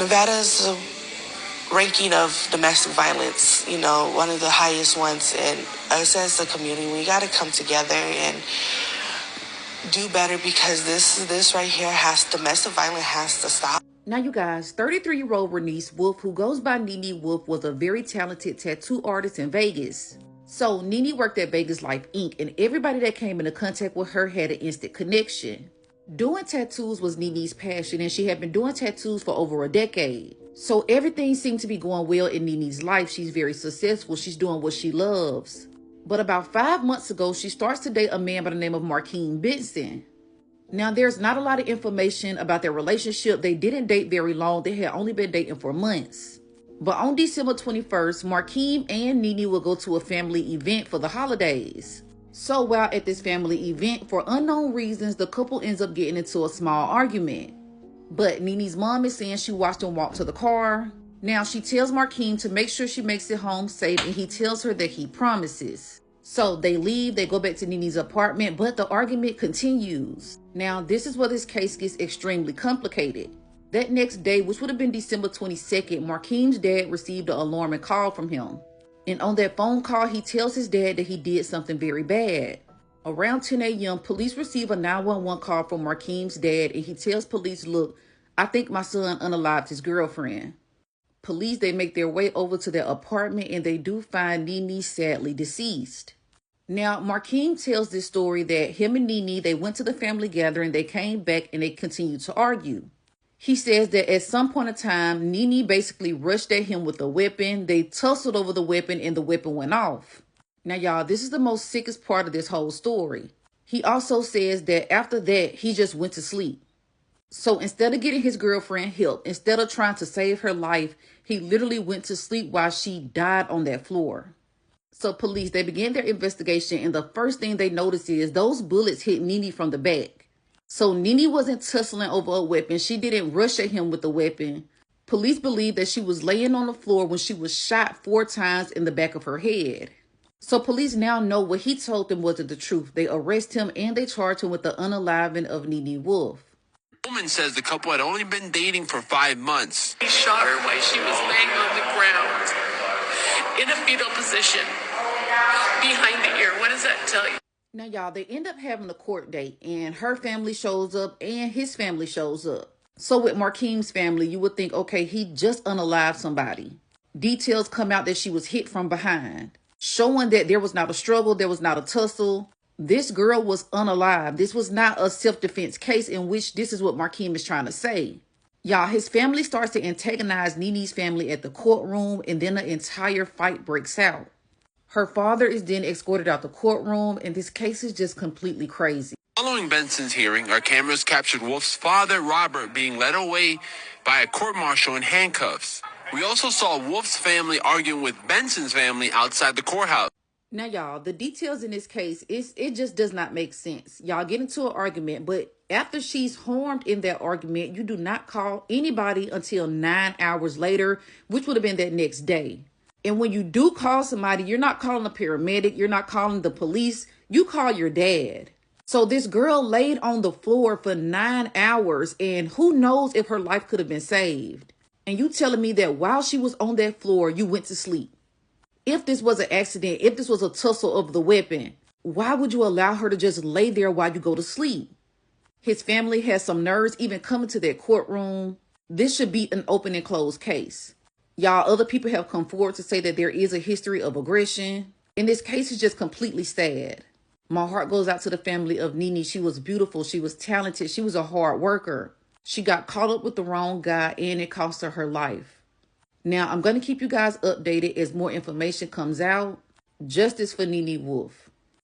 Nevada's ranking of domestic violence, one of the highest ones. And us as a community, we got to come together and do better, because this right here domestic violence has to stop. Now, you guys, 33-year-old Renice Wolf, who goes by Nene Wolf, was a very talented tattoo artist in Vegas. So Nene worked at Vegas Life Inc., and everybody that came into contact with her had an instant connection. Doing tattoos was Nene's passion, and she had been doing tattoos for over a decade. So everything seemed to be going well in Nene's life. She's very successful. She's doing what she loves. But about 5 months ago, she starts to date a man by the name of Markeem Benson. Now, there's not a lot of information about their relationship. They didn't date very long. They had only been dating for months. But on December 21st, Markeem and Nene will go to a family event for the holidays. So while at this family event, for unknown reasons, the couple ends up getting into a small argument. But Nene's mom is saying she watched them walk to the car. Now, she tells Markeem to make sure she makes it home safe, and he tells her that he promises. So they leave, they go back to Nene's apartment, but the argument continues. Now, this is where this case gets extremely complicated. That next day, which would have been December 22nd, Markeem's dad received an alarming call from him. And on that phone call, he tells his dad that he did something very bad. Around 10 a.m., police receive a 911 call from Markeem's dad, and he tells police, "Look, I think my son unalived his girlfriend." Police, they make their way over to their apartment, and they do find Nene sadly deceased. Now, Markeem tells this story that him and Nene, they went to the family gathering, they came back, and they continued to argue. He says that at some point in time, Nene basically rushed at him with a weapon. They tussled over the weapon, and the weapon went off. Now, y'all, this is the most sickest part of this whole story. He also says that after that, he just went to sleep. So instead of getting his girlfriend help, instead of trying to save her life, he literally went to sleep while she died on that floor. So police, they began their investigation, and the first thing they noticed is those bullets hit Nene from the back. So Nene wasn't tussling over a weapon. She didn't rush at him with the weapon. Police believe that she was laying on the floor when she was shot 4 times in the back of her head. So police now know what he told them wasn't the truth. They arrest him and they charge him with the unaliving of Nene Wolf. The woman says the couple had only been dating for 5 months. He shot her while she was laying on the ground in a fetal position behind the ear. What does that tell you? Now, y'all, they end up having a court date, and her family shows up and his family shows up. So with Markeem's family, you would think, okay, he just unalived somebody. Details come out that she was hit from behind, showing that there was not a struggle, there was not a tussle. This girl was unalived. This was not a self-defense case, in which this is what Markeem is trying to say. Y'all, his family starts to antagonize Nene's family at the courtroom, and then the entire fight breaks out. Her father is then escorted out the courtroom, and this case is just completely crazy. Following Benson's hearing, our cameras captured Wolf's father, Robert, being led away by a court-martial in handcuffs. We also saw Wolf's family arguing with Benson's family outside the courthouse. Now, y'all, the details in this case, it just does not make sense. Y'all get into an argument, but after she's harmed in that argument, you do not call anybody until 9 hours later, which would have been that next day. And when you do call somebody, you're not calling a paramedic, you're not calling the police, you call your dad. So this girl laid on the floor for 9 hours, and who knows if her life could have been saved. And you telling me that while she was on that floor, you went to sleep. If this was an accident, if this was a tussle of the weapon, why would you allow her to just lay there while you go to sleep? His family has some nerves even coming to their courtroom. This should be an open and closed case. Y'all, other people have come forward to say that there is a history of aggression. And this case is just completely sad. My heart goes out to the family of Nene. She was beautiful. She was talented. She was a hard worker. She got caught up with the wrong guy, and it cost her her life. Now, I'm going to keep you guys updated as more information comes out. Justice for Nene Wolf.